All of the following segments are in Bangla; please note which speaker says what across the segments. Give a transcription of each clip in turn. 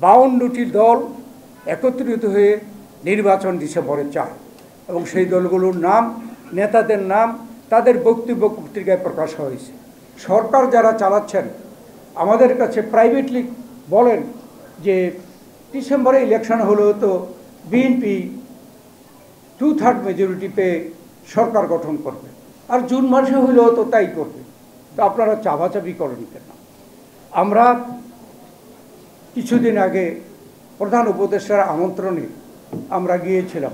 Speaker 1: 52টি দল একত্রিত হয়ে নির্বাচন ডিসেম্বরে চায় এবং সেই দলগুলোর নাম, নেতাদের নাম তাদের বক্তব্য পত্রিকায় প্রকাশ হয়েছে। সরকার যারা চালাচ্ছেন আমাদের কাছে প্রাইভেটলি বলেন যে ডিসেম্বরে ইলেকশন হলেও তো বিএনপি 2/3 মেজরিটি পেয়ে সরকার গঠন করবে, আর জুন মাসে হলেও তো তাই করবে। তো আপনারা চাপাচাপি করেন কেন? আমরা কিছুদিন আগে প্রধান উপদেষ্টার আমন্ত্রণে আমরা গিয়েছিলাম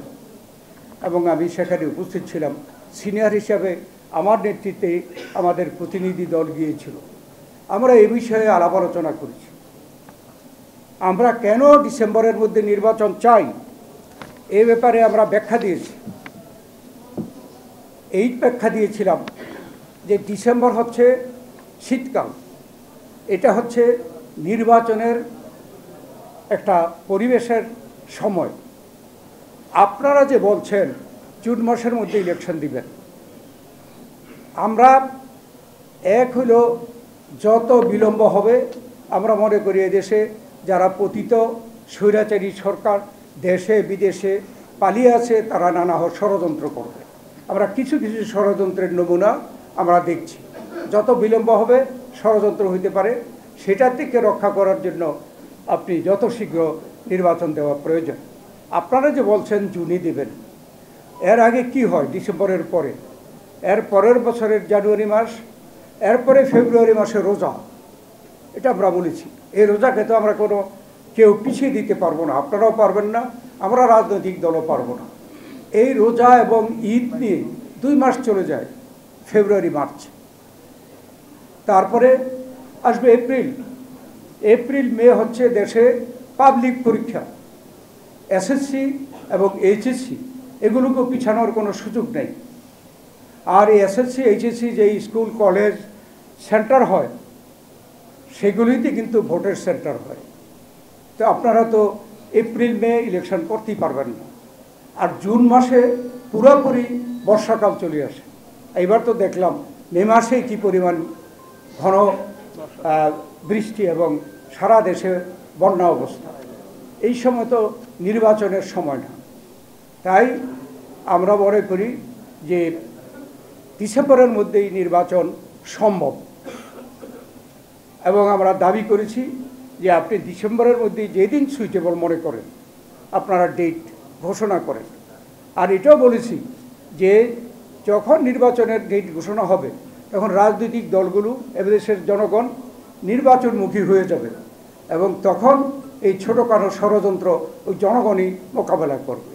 Speaker 1: এবং আমি সেখানে উপস্থিত ছিলাম। সিনিয়র হিসাবে আমার নেতৃত্বে আমাদের প্রতিনিধি দল গিয়েছিল। আমরা এই বিষয়ে আলাপ আলোচনা করেছি। আমরা কেন ডিসেম্বরের মধ্যে নির্বাচন চাই এ ব্যাপারে আমরা ব্যাখ্যা দিয়েছি। এই ব্যাখ্যা দিয়েছিলাম যে ডিসেম্বর হচ্ছে শীতকাল, এটা হচ্ছে নির্বাচনের একটা পরিবেশের সময়। আপনারা যে বলছেন জুন মাসের মধ্যে ইলেকশন দিবেন, আমরা এক হলো যত বিলম্ব হবে আমরা মনে করি এদেশে যারা পতিত স্বৈরাচারী সরকার দেশে বিদেশে পালিয়ে আছে তারা নানা ষড়যন্ত্র করবে। আমরা কিছু কিছু ষড়যন্ত্রের নমুনা আমরা দেখছি। যত বিলম্ব হবে ষড়যন্ত্র হইতে পারে, সেটার থেকে রক্ষা করার জন্য আপনি যত শীঘ্র নির্বাচন দেওয়া প্রয়োজন। আপনারা যে বলছেন জুনে দেবেন, এর আগে কি হয় ডিসেম্বরের পরে? এর পরের বছরের জানুয়ারি মাস, এরপরে ফেব্রুয়ারি মাসে রোজা, এটা আমরা বলেছি। এই রোজাকে তো আমরা কোনো কেউ পিছিয়ে দিতে পারবো না, আপনারাও পারবেন না, আমরা রাজনৈতিক দলও পারবো না। এই রোজা এবং ঈদ নিয়ে 2 মাস চলে যায়, ফেব্রুয়ারি মার্চ, তারপরে আসবে এপ্রিল মে হচ্ছে দেশে পাবলিক পরীক্ষা, এসএসসি এবং এইচএসসি, এগুলোকে পিছানোর কোনো সুযোগ নেই। আর এই এসএসসি এইচএসসি যে স্কুল কলেজ সেন্টার হয় সেগুলিতে কিন্তু ভোটের সেন্টার হয়। তো আপনারা তো এপ্রিল মে ইলেকশন করতেই পারবেন না। আর জুন মাসে পুরোপুরি বর্ষাকাল চলে আসে। এইবার তো দেখলাম মে মাসে কী পরিমাণ ঘন বৃষ্টি এবং সারা দেশে বন্যা অবস্থা। এই সময় তো নির্বাচনের সময় না। তাই আমরা মনে করি যে ডিসেম্বরের মধ্যেই নির্বাচন সম্ভব এবং আমরা দাবি করেছি যে আপনি ডিসেম্বরের মধ্যে যেদিন সুইটেবল মনে করেন আপনারা ডেট ঘোষণা করেন। আর এটাও বলেছি যে যখন নির্বাচনের ডেট ঘোষণা হবে তখন রাজনৈতিক দলগুলো এদেশের জনগণ নির্বাচনমুখী হয়ে যাবে এবং তখন এই ছোটোখাটো ষড়যন্ত্র ওই জনগণই মোকাবেলা করবে।